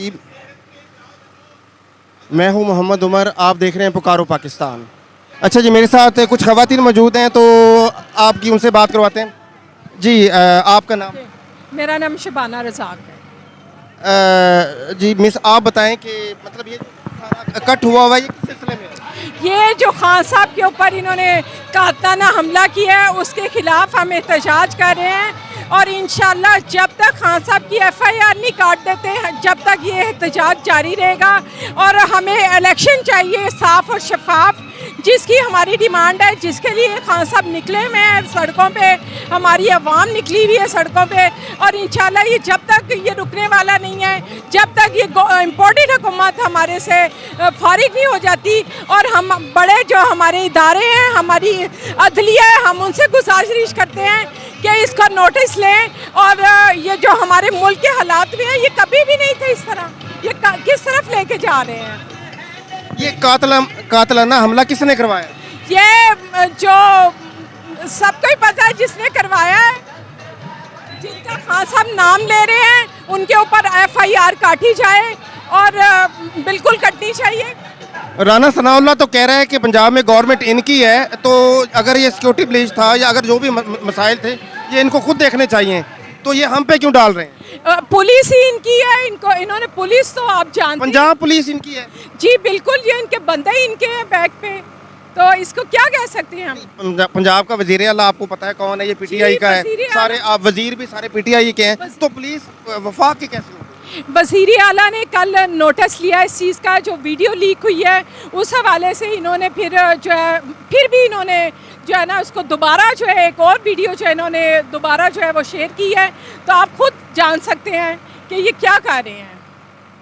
जी, मैं हूं मोहम्मद उमर, आप देख रहे हैं पुकारो पाकिस्तान। अच्छा जी, मेरे साथ कुछ ख़वातीन मौजूद हैं, तो आपकी उनसे बात करवाते हैं। जी, आपका नाम? मेरा नाम शबाना रज़ाक है। जी मिस, आप बताएं कि मतलब ये जो सारा कट हुआ है, ये किस सिलसिले में है? ये जो खान साहब के ऊपर इन्होंने कातलाना हमला किया है उसके खिलाफ हम एहतजाज कर रहे हैं और इंशाल्लाह जब तक खान साहब की FIR नहीं काट देते हैं जब तक ये एहतजाज जारी रहेगा। और हमें इलेक्शन चाहिए साफ़ और शफाफ, जिसकी हमारी डिमांड है, जिसके लिए खान साहब निकले हुए हैं सड़कों पे, हमारी आवाम निकली हुई है सड़कों पे। और इंशाल्लाह ये जब तक ये रुकने वाला नहीं है, जब तक ये इम्पोर्टेड हुकूमत हमारे से फारिग नहीं हो जाती और हम बड़े जो हमारे इदारे हैं, हमारी अदलिया है, हम उनसे गुजारिश करते हैं कि इसका नोटिस लें। और ये जो हमारे मुल्क के हालात में है, ये कभी भी नहीं थे इस तरह, ये किस तरफ लेके जा रहे हैं। ये कातलाना हमला किसने करवाया? ये जो सबको ही पता है जिसने करवाया है, जिनका खान साहब नाम ले रहे हैं उनके ऊपर FIR काटी जाए और बिल्कुल कटनी चाहिए। राना सनाउल्लाह तो कह रहा है कि पंजाब में गवर्नमेंट इनकी है, तो अगर ये सिक्योरिटी ब्रीच था या अगर जो भी मसाइल थे ये इनको खुद देखने चाहिए, तो ये हम पे क्यों डाल रहे हैं? पुलिस ही इनकी है, इनको इन्होंने पुलिस तो आप जानते हैं। पंजाब पुलिस इनकी है? जी बिल्कुल, ये इनके बंदे ही इनके हैं बैक पे, तो इसको क्या कह सकते हैं हम। पंजाब का वजीर आला आपको पता है कौन है? ये PTI का है, वज़ीर आला। सारे आप वजीर भी सारे PTI के हैं, तो पुलिस वफाक की कैसे होगी? वज़ीर आला ने कल नोटिस लिया इस चीज़ का, जो वीडियो लीक हुई है उस हवाले से इन्होंने फिर जो है फिर भी इन्होंने जो है ना उसको दोबारा जो है एक और वीडियो जो है इन्होंने दोबारा जो है वो शेयर की है, तो आप खुद जान सकते हैं कि ये क्या कर रहे हैं।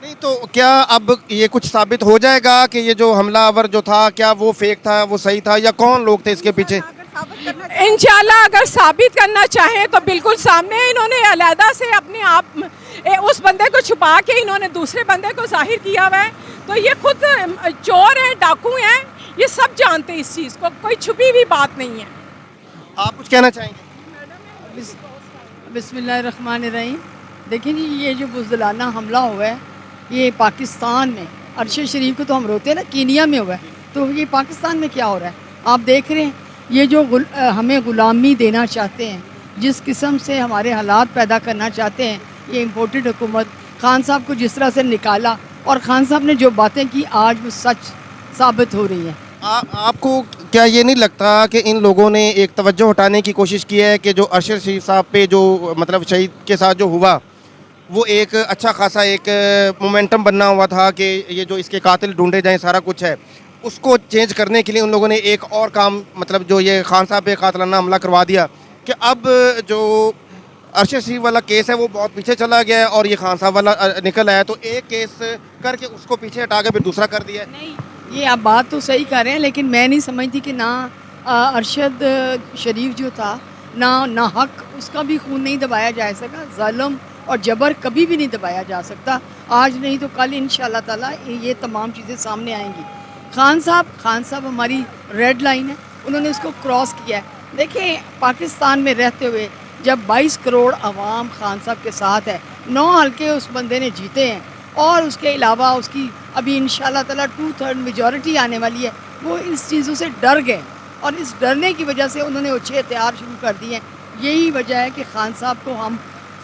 नहीं तो क्या अब ये कुछ साबित हो जाएगा कि ये जो हमलावर जो था क्या वो फेक था, वो सही था, या कौन लोग थे इसके पीछे? इंशाल्लाह अगर साबित करना चाहें तो बिल्कुल सामने इन्होंने अलहदा से अपने आप उस बंदे को छुपा के इन्होंने दूसरे बंदे को जाहिर किया हुआ है, तो ये खुद चोर हैं, डाकू हैं, ये सब जानते हैं इस चीज़ को, कोई छुपी हुई बात नहीं है। आप कुछ कहना चाहेंगे? बिस्मिल्लाहिर्रहमानिर्रहीम। देखिए जी, ये जो बुज़दिलाना हमला हुआ है ये पाकिस्तान में, अरशद शरीफ को तो हम रोते हैं ना, कीनिया में हुआ है, तो ये पाकिस्तान में क्या हो रहा है आप देख रहे हैं। ये जो हमें ग़ुलामी देना चाहते हैं, जिस किस्म से हमारे हालात पैदा करना चाहते हैं, ये इम्पोर्टेड हुकूमत खान साहब को जिस तरह से निकाला और खान साहब ने जो बातें की आज वो सच साबित हो रही हैं। आपको क्या ये नहीं लगता कि इन लोगों ने एक तवज्जो हटाने की कोशिश की है कि जो अरशद शरीफ साहब पे जो मतलब शहीद के साथ जो हुआ, वो एक अच्छा खासा एक मोमेंटम बनना हुआ था कि ये जो इसके कातिल ढूंढे जाएं, सारा कुछ है, उसको चेंज करने के लिए उन लोगों ने एक और काम, मतलब जो ये खान साहब पे कातलाना हमला करवा दिया कि अब जो अरशद शरीफ वाला केस है वो बहुत पीछे चला गया है और ये खान साहब वाला निकल आया, तो एक केस करके उसको पीछे हटा के फिर दूसरा कर दिया है। नहीं, ये आप बात तो सही कर रहे हैं, लेकिन मैं नहीं समझती कि ना अरशद शरीफ जो था ना हक उसका भी खून नहीं दबाया जा सका, ज़ुल्म और जबर कभी भी नहीं दबाया जा सकता। आज नहीं तो कल इंशाल्लाह ताला ये तमाम चीज़ें सामने आएंगी। खान साहब हमारी रेड लाइन है, उन्होंने उसको क्रॉस किया है। देखिए, पाकिस्तान में रहते हुए जब 22 करोड़ आवाम खान साहब के साथ है, 9 हल्के उस बंदे ने जीते हैं और उसके अलावा उसकी अभी इंशाल्लाह ताला 2/3 मेजॉरिटी आने वाली है, वो इस चीज़ों से डर गए और इस डरने की वजह से उन्होंने अच्छे हथियार शुरू कर दिए हैं। यही वजह है कि खान साहब को हम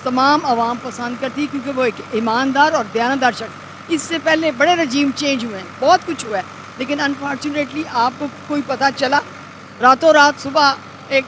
तमाम आवाम पसंद करती है, क्योंकि वो एक ईमानदार और दयानतदार शख्स। इससे पहले बड़े रजीम चेंज हुए हैं, बहुत कुछ हुआ है, लेकिन अनफॉर्चुनेटली आपको कोई पता चला, रातों रात सुबह एक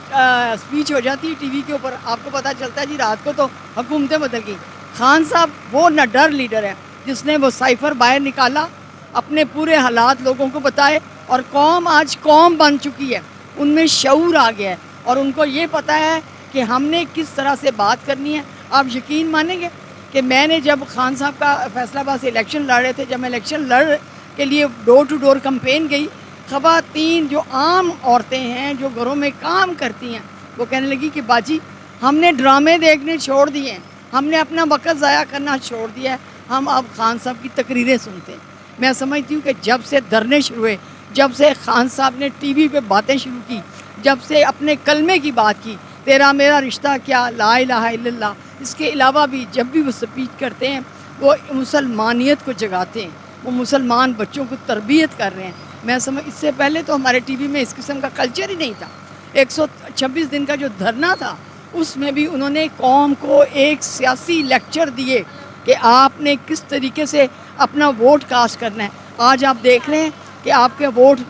स्पीच हो जाती है TV के ऊपर, आपको पता चलता है जी रात को तो हुकूमतें बदल गई। खान साहब वो नडर लीडर है जिसने वो साइफर बाहर निकाला, अपने पूरे हालात लोगों को बताए, और कौम आज कौम बन चुकी है, उनमें शऊर आ गया है और उनको ये पता है कि हमने किस तरह से बात करनी है। आप यकीन मानेंगे कि मैंने जब खान साहब का फैसलाबाद से इलेक्शन लड़ रहे थे, जब मैं इलेक्शन लड़ के लिए डोर टू डोर कैंपेन गई, ख़वातीन जो आम औरतें हैं जो घरों में काम करती हैं, वो कहने लगी कि बाजी हमने ड्रामे देखने छोड़ दिए हैं, हमने अपना वक्त ज़ाया करना छोड़ दिया है, हम अब खान साहब की तकरीरें सुनते हैं। मैं समझती हूँ कि जब से धरने शुरू हुए, जब से खान साहब ने TV पे बातें शुरू की, जब से अपने कलमे की बात की, तेरा मेरा रिश्ता क्या, ला इलाहा इल्लल्लाह, इसके अलावा भी जब भी वो स्पीच करते हैं वो मुसलमानियत को जगाते हैं, वो मुसलमान बच्चों को तरबियत कर रहे हैं। मैं समझ इससे पहले तो हमारे टीवी में इस किस्म का कल्चर ही नहीं था। 126 दिन का जो धरना था उसमें भी उन्होंने कौम को एक सियासी लेक्चर दिए कि आपने किस तरीके से अपना वोट कास्ट करना है। आज आप देख रहे हैं कि आपके वोट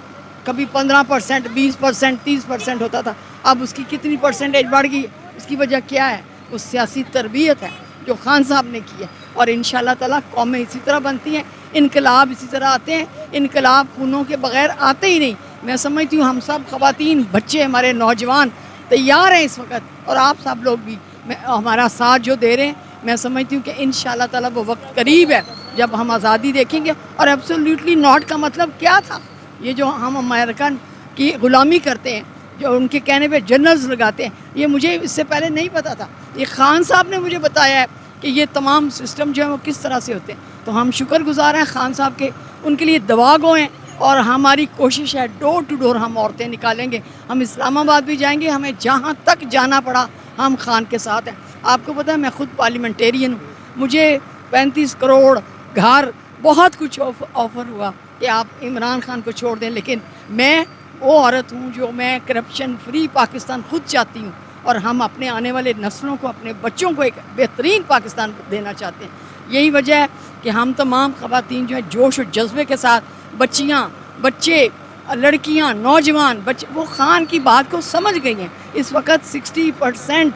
कभी 15%, 20%, 30% होता था, अब उसकी कितनी परसेंटेज बढ़ गई। उसकी वजह क्या है? वो सियासी तरबियत है जो खान साहब ने की है। और इंशाअल्लाह ताला कौमें इसी तरह बनती हैं, इनकलाब इसी तरह आते हैं। इनकलाब खूनों के बगैर आते ही नहीं। मैं समझती हूँ हम सब ख़वातीन, बच्चे, हमारे नौजवान तैयार हैं इस वक्त, और आप सब लोग भी हमारा साथ जो दे रहे हैं। मैं समझती हूँ कि इंशाअल्लाह ताला वो वक्त करीब है जब हम आज़ादी देखेंगे। और एब्सोल्युटली नॉट का मतलब क्या था? ये जो हम अमेरिकन की ग़ुलामी करते हैं, जो उनके कहने पे जनरल्स लगाते हैं, ये मुझे इससे पहले नहीं पता था। ये खान साहब ने मुझे बताया है कि ये तमाम सिस्टम जो है वो किस तरह से होते हैं। तो हम शुक्रगुजार हैं खान साहब के, उनके लिए दुआ गो हैं। और हमारी कोशिश है डोर टू डोर हम औरतें निकालेंगे। हम इस्लामाबाद भी जाएंगे, हमें जहाँ तक जाना पड़ा हम खान के साथ हैं। आपको पता है मैं ख़ुद पार्लियामेंटेरियन हूँ, मुझे 35 करोड़ घर बहुत कुछ ऑफ़र हुआ कि आप इमरान खान को छोड़ दें, लेकिन मैं वो औरत हूँ जो मैं करप्शन फ्री पाकिस्तान खुद चाहती हूँ। और हम अपने आने वाले नस्लों को, अपने बच्चों को एक बेहतरीन पाकिस्तान देना चाहते हैं। यही वजह है कि हम तमाम ख़वातीन जो है जोश और जज्बे के साथ, बच्चियाँ, बच्चे, लड़कियाँ, नौजवान बच्चे, वो खान की बात को समझ गई हैं। इस वक्त 60%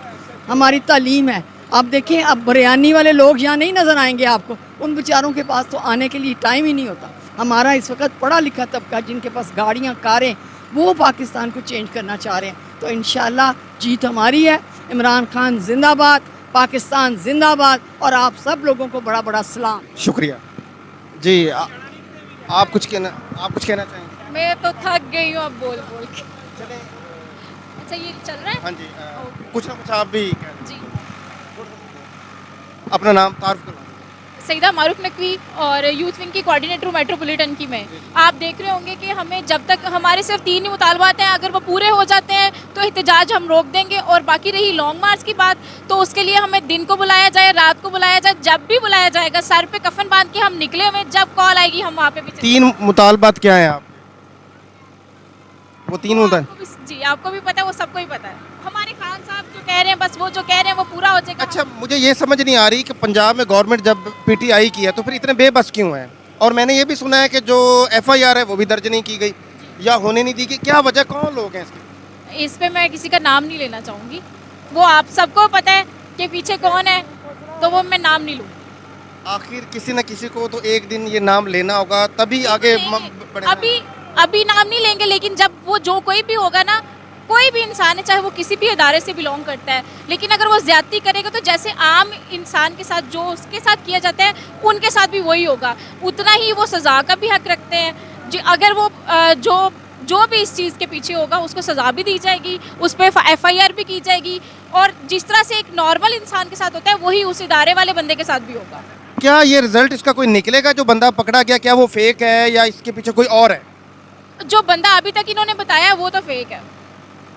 हमारी तालीम है। आप देखें, अब बरयानी वाले लोग यहाँ नहीं नज़र आएंगे आपको, उन बेचारों के पास तो आने के लिए टाइम ही नहीं होता। हमारा इस वक्त पढ़ा लिखा तबका, जिनके पास गाड़ियाँ, कारें, वो पाकिस्तान को चेंज करना चाह रहे हैं। तो इंशाअल्लाह जीत हमारी है। इमरान खान जिंदाबाद, पाकिस्तान जिंदाबाद, और आप सब लोगों को बड़ा बड़ा सलाम। शुक्रिया जी। आप कुछ कहना चाहेंगे? मैं तो थक गई हूँ अब बोल बोल के। अच्छा ये चल रहा है? हाँ जी, कुछ ना कुछ आप भी जी। अपना नाम तारुफ करवा। सईदा मारूफ नकवी और यूथ विंग की कोऑर्डिनेटर हूँ मेट्रोपॉलिटन की मैं। आप देख रहे होंगे कि हमें जब तक हमारे सिर्फ 3 ही मुतालबात हैं, अगर वो पूरे हो जाते हैं तो एहतजाज हम रोक देंगे। और बाकी रही लॉन्ग मार्च की बात, तो उसके लिए हमें दिन को बुलाया जाए, रात को बुलाया जाए, जब भी बुलाया जाएगा, सर पे कफन बांध के हम निकले हुए, जब कॉल आएगी हम वहाँ पे भी 3 मुतालबात क्या हैं आप? वो 3 मुतालबात जी आपको भी पता है, वो सबको ही पता है। हमारे खान साहब जो कह रहे हैं, बस वो जो कह रहे हैं वो पूरा हो जाएगा। अच्छा, मुझे ये समझ नहीं आ रही कि पंजाब में गवर्नमेंट जब पीटीआई की है तो फिर इतने बेबस क्यों है? और मैंने ये भी सुना है कि जो एफआईआर है वो भी दर्ज नहीं की गई या होने नहीं दी गई। क्या वजह, कौन लोग हैं इसके? इस पे मैं किसी का नाम नहीं लेना चाहूँगी, वो आप सबको पता है कि पीछे कौन है, तो वो मैं नाम नहीं लूँ। आखिर किसी न किसी को तो एक दिन ये नाम लेना होगा, तभी आगे बढ़ेगा। अभी नाम नहीं लेंगे, लेकिन जब वो जो कोई भी होगा ना, कोई भी इंसान है, चाहे वो किसी भी अदारे से बिलोंग करता है, लेकिन अगर वो ज्यादती करेगा तो जैसे आम इंसान के साथ जो उसके साथ किया जाता है उनके साथ भी वही होगा। उतना ही वो सज़ा का भी हक रखते हैं। अगर वो जो भी इस चीज़ के पीछे होगा उसको सज़ा भी दी जाएगी, उस पर एफआईआर भी की जाएगी। और जिस तरह से एक नॉर्मल इंसान के साथ होता है वही उस इदारे वाले बंदे के साथ भी होगा। क्या ये रिजल्ट इसका कोई निकलेगा? जो बंदा पकड़ा गया, क्या वो फेक है या इसके पीछे कोई और है? जो बंदा अभी तक इन्होंने बताया वो तो फेक है।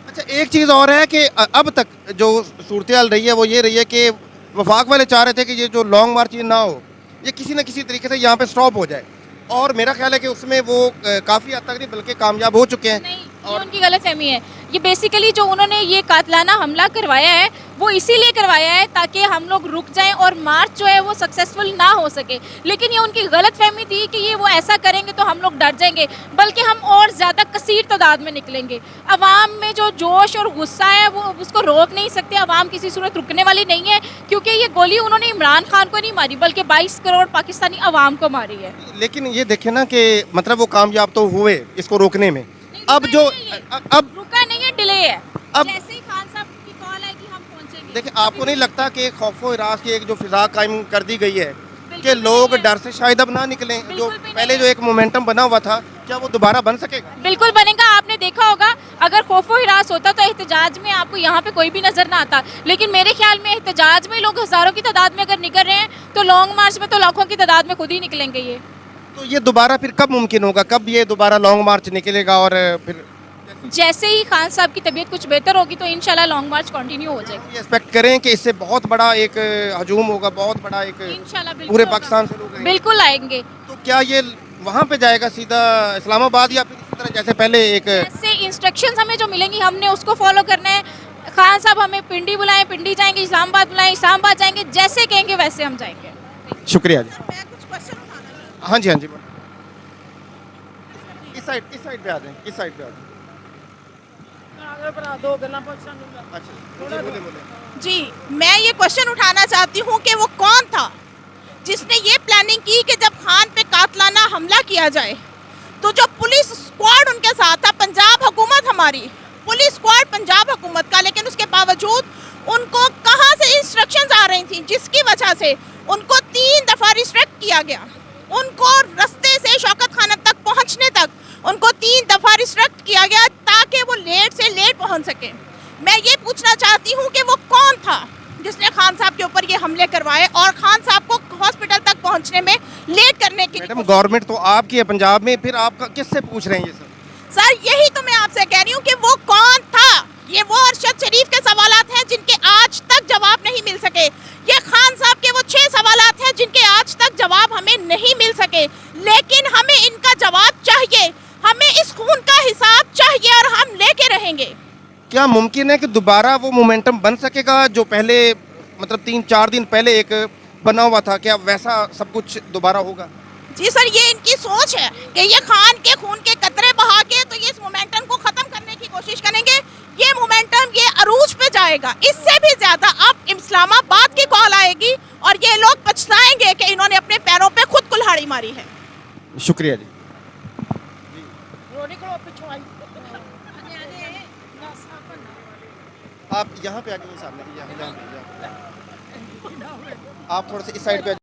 अच्छा, एक चीज़ और है कि अब तक जो सूरत हाल रही है वो ये रही है कि वफाक वाले चाह रहे थे कि ये जो लॉन्ग मार्च ये ना हो, ये किसी न किसी तरीके से यहाँ पे स्टॉप हो जाए। और मेरा ख्याल है कि उसमें वो काफ़ी हद तक नहीं बल्कि कामयाब हो चुके हैं। नहीं, ये उनकी गलतफहमी है। ये बेसिकली जो उन्होंने ये कातलाना हमला करवाया है वो इसीलिए करवाया है ताकि हम लोग रुक जाएं और मार्च जो है वो सक्सेसफुल ना हो सके। लेकिन ये उनकी गलतफहमी थी कि ये वो ऐसा करेंगे तो हम लोग डर जाएंगे, बल्कि हम और ज़्यादा कसीर तादाद में निकलेंगे। अवाम में जो जोश और गुस्सा है वो उसको रोक नहीं सकते। अवाम किसी सूरत रुकने वाली नहीं है, क्योंकि ये गोली उन्होंने इमरान खान को नहीं मारी बल्कि 22 करोड़ पाकिस्तानी अवाम को मारी है। लेकिन ये देखे ना कि मतलब वो कामयाब तो हुए इसको रोकने में। अब रुका नहीं है, डिले है। अब जैसे ही खान साहब की कॉल आएगी हम पहुंचेंगे। देखिए, आपको नहीं लगता कि खौफो हिरास की एक जो फिजा कायम कर दी गई है कि लोग डर से शायद अब ना निकलें? जो पहले जो एक मोमेंटम बना हुआ था, क्या वो दोबारा बन सकेगा? बिल्कुल बनेगा। आपने देखा होगा अगर खौफो हिरास होता तो एहतजाज में आपको यहाँ पे कोई भी नजर ना आता, लेकिन मेरे ख्याल में एहतजाज में लोग हजारों की तादाद में अगर निकल रहे हैं तो लॉन्ग मार्च में तो लाखों की तादाद में खुद ही निकलेंगे। ये तो ये दोबारा फिर कब मुमकिन होगा? कब ये दोबारा लॉन्ग मार्च निकलेगा और फिर जैसे ही खान साहब की तबीयत कुछ बेहतर होगी तो इंशाल्लाह लॉन्ग मार्च कंटिन्यू हो जाएगी। ये एक्सपेक्ट करें कि इससे बहुत बड़ा एक हजूम होगा, बहुत बड़ा एक इंशाल्लाह बिल्कुल पूरे होगा। पाकिस्तान से लोग आएंगे। बिल्कुल आएंगे। तो क्या ये वहाँ पे जाएगा सीधा इस्लामाबाद या फिर इसी तरह जैसे पहले एक ऐसे इंस्ट्रक्शंस हमें जो मिलेंगी हमने उसको फॉलो करना है। खान साहब हमें पिंडी बुलाएं, पिंडी जाएंगे, इस्लामाबाद बुलाएं, इस्लामाबाद जाएंगे, जैसे कहेंगे वैसे हम जाएंगे। शुक्रिया जी। हाँ जी हाँ जी, इस साइड पे आ जाएं, इस साइड पे आ जाएं। अच्छा जी, बोले। जी, मैं ये क्वेश्चन उठाना चाहती हूँ कि वो कौन था जिसने ये प्लानिंग की कि जब खान पे कातलाना हमला किया जाए तो जो पुलिस स्क्वाड उनके साथ था, पंजाब हुकूमत हमारी पुलिस स्क्वाड पंजाब हुकूमत का, लेकिन उसके बावजूद उनको कहाँ से इंस्ट्रक्शंस आ रही थी जिसकी वजह से उनको 3 दफ़ा रिस्ट्रिक्ट किया गया। उनको रास्ते से शौकत खाना तक पहुँचने तक उनको 3 दफ़ा रिस्ट्रिक्ट किया गया ताकि वो लेट से लेट पहुँच सके। मैं ये पूछना चाहती हूँ कि वो कौन था जिसने खान साहब के ऊपर ये हमले करवाए और खान साहब को हॉस्पिटल तक पहुँचने में लेट करने की। मैडम गवर्नमेंट तो आपकी है पंजाब में, फिर आप किससे पूछ रहे हैं ये सब? सर यही तो मैं आपसे कह रही हूँ कि वो कौन था। ये वो अरशद शरीफ के सवालात हैं जिनके आज तक जवाब नहीं मिल सके। ये खान साहब के वो 6 सवालात हैं जिनके आज तक जवाब हमें नहीं मिल सके, लेकिन हमें इनका जवाब चाहिए। हमें इस खून का हिसाब चाहिए और हम लेके रहेंगे। क्या मुमकिन है कि दोबारा वो मोमेंटम बन सकेगा जो पहले मतलब 3-4 दिन पहले एक बना हुआ था? क्या वैसा सब कुछ दोबारा होगा? जी सर, ये इनकी सोच है कि ये खान के खून के कतरे बहा के तो ये इस मोमेंटम को खत्म करने की कोशिश करेंगे। ये मोमेंटम ये अरूज पे जाएगा। इससे भी ज्यादा अब इस्लामाबाद की कॉल आएगी और ये लोग पछताएंगे कि इन्होंने अपने पैरों पे खुद कुल्हाड़ी मारी है। शुक्रिया जी। आप यहाँ पे आ गए सामने, आप थोड़ा सा इस साइड पे